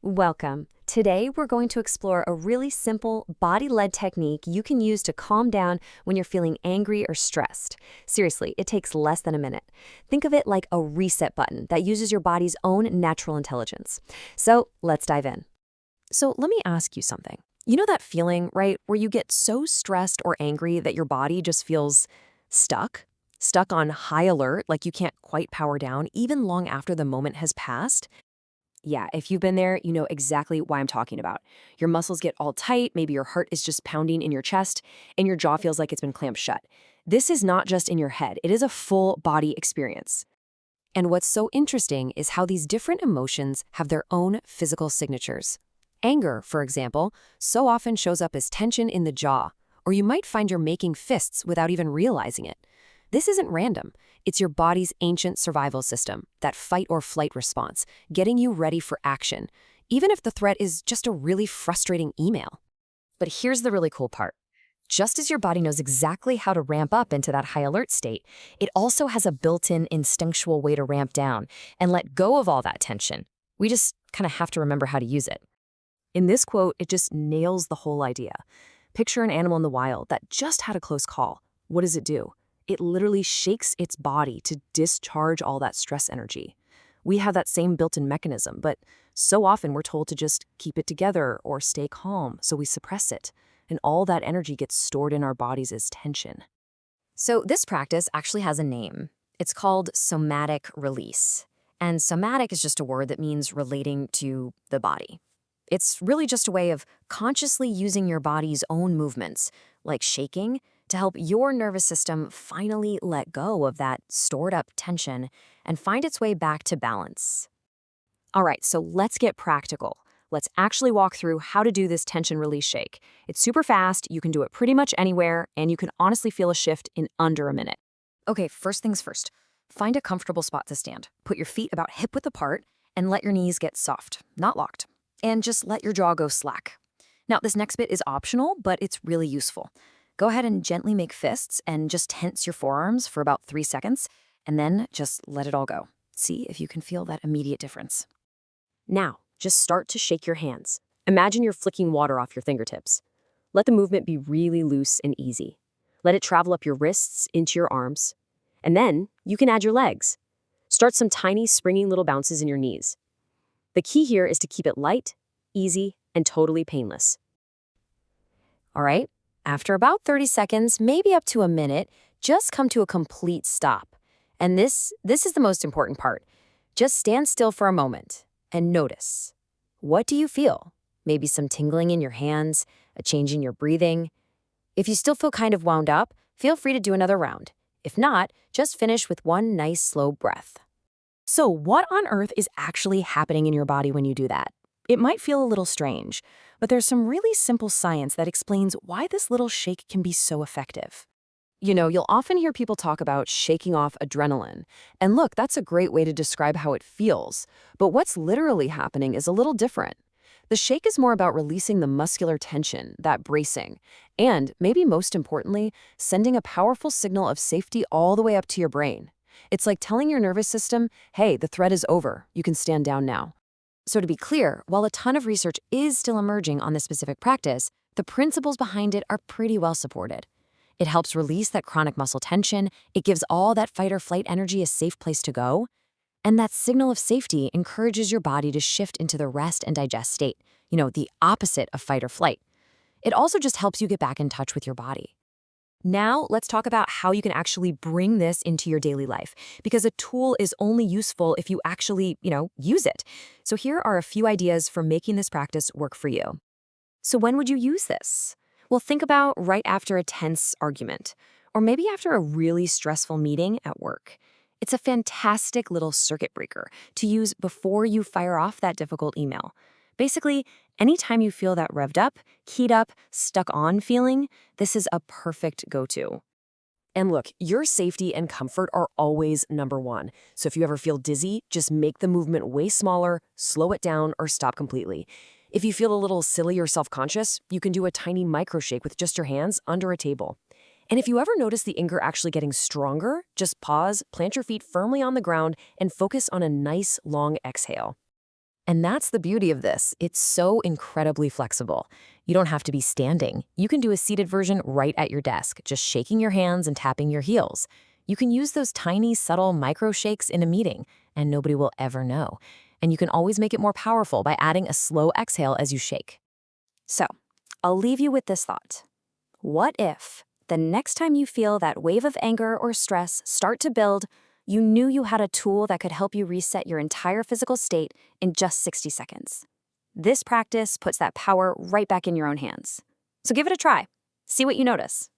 Welcome. Today, we're going to explore a really simple, body-led technique you can use to calm down when you're feeling angry or stressed. Seriously, it takes less than a minute. Think of it like a reset button that uses your body's own natural intelligence. So, let's dive in. So let me ask you something. You know that feeling, right, where you get so stressed or angry that your body just feels stuck? Stuck on high alert, like you can't quite power down, even long after the moment has passed? Yeah, if you've been there, you know exactly why I'm talking about. Your muscles get all tight, maybe your heart is just pounding in your chest, and your jaw feels like it's been clamped shut. This is not just in your head, it is a full body experience. And what's so interesting is how these different emotions have their own physical signatures. Anger, for example, so often shows up as tension in the jaw, or you might find you're making fists without even realizing it. This isn't random. It's your body's ancient survival system, that fight or flight response, getting you ready for action, even if the threat is just a really frustrating email. But here's the really cool part. Just as your body knows exactly how to ramp up into that high alert state, it also has a built-in instinctual way to ramp down and let go of all that tension. We just kind of have to remember how to use it. In this quote, it just nails the whole idea. Picture an animal in the wild that just had a close call. What does it do? It literally shakes its body to discharge all that stress energy. We have that same built-in mechanism, but so often we're told to just keep it together or stay calm, so we suppress it, and all that energy gets stored in our bodies as tension. So this practice actually has a name. It's called somatic release. And somatic is just a word that means relating to the body. It's really just a way of consciously using your body's own movements, like shaking, to help your nervous system finally let go of that stored up tension and find its way back to balance. All right, so let's get practical. Let's actually walk through how to do this tension release shake. It's super fast, you can do it pretty much anywhere, and you can honestly feel a shift in under a minute. Okay, first things first. Find a comfortable spot to stand. Put your feet about hip-width apart and let your knees get soft, not locked. And just let your jaw go slack. Now, this next bit is optional, but it's really useful. Go ahead and gently make fists and just tense your forearms for about 3 seconds, and then just let it all go. See if you can feel that immediate difference. Now, just start to shake your hands. Imagine you're flicking water off your fingertips. Let the movement be really loose and easy. Let it travel up your wrists into your arms. And then you can add your legs. Start some tiny springing little bounces in your knees. The key here is to keep it light, easy, and totally painless. All right, after about 30 seconds, maybe up to a minute, just come to a complete stop. And this is the most important part. Just stand still for a moment and notice. What do you feel? Maybe some tingling in your hands, a change in your breathing. If you still feel kind of wound up, feel free to do another round. If not, just finish with one nice slow breath. So what on earth is actually happening in your body when you do that? It might feel a little strange, but there's some really simple science that explains why this little shake can be so effective. You know, you'll often hear people talk about shaking off adrenaline. And look, that's a great way to describe how it feels. But what's literally happening is a little different. The shake is more about releasing the muscular tension, that bracing, and, maybe most importantly, sending a powerful signal of safety all the way up to your brain. It's like telling your nervous system, hey, the threat is over, you can stand down now. So to be clear, while a ton of research is still emerging on this specific practice, the principles behind it are pretty well supported. It helps release that chronic muscle tension, it gives all that fight or flight energy a safe place to go, and that signal of safety encourages your body to shift into the rest and digest state, the opposite of fight or flight. It also just helps you get back in touch with your body. Now, let's talk about how you can actually bring this into your daily life, because a tool is only useful if you actually, use it. So here are a few ideas for making this practice work for you. So when would you use this? Well, think about right after a tense argument, or maybe after a really stressful meeting at work. It's a fantastic little circuit breaker to use before you fire off that difficult email. Basically, anytime you feel that revved up, keyed up, stuck on feeling, this is a perfect go-to. And look, your safety and comfort are always number one. So if you ever feel dizzy, just make the movement way smaller, slow it down, or stop completely. If you feel a little silly or self-conscious, you can do a tiny micro shake with just your hands under a table. And if you ever notice the anger actually getting stronger, just pause, plant your feet firmly on the ground, and focus on a nice long exhale. And that's the beauty of this. It's so incredibly flexible. You don't have to be standing. You can do a seated version right at your desk, just shaking your hands and tapping your heels. You can use those tiny, subtle micro shakes in a meeting, and nobody will ever know. And you can always make it more powerful by adding a slow exhale as you shake. So, I'll leave you with this thought. What if the next time you feel that wave of anger or stress start to build, you knew you had a tool that could help you reset your entire physical state in just 60 seconds? This practice puts that power right back in your own hands. So give it a try. See what you notice.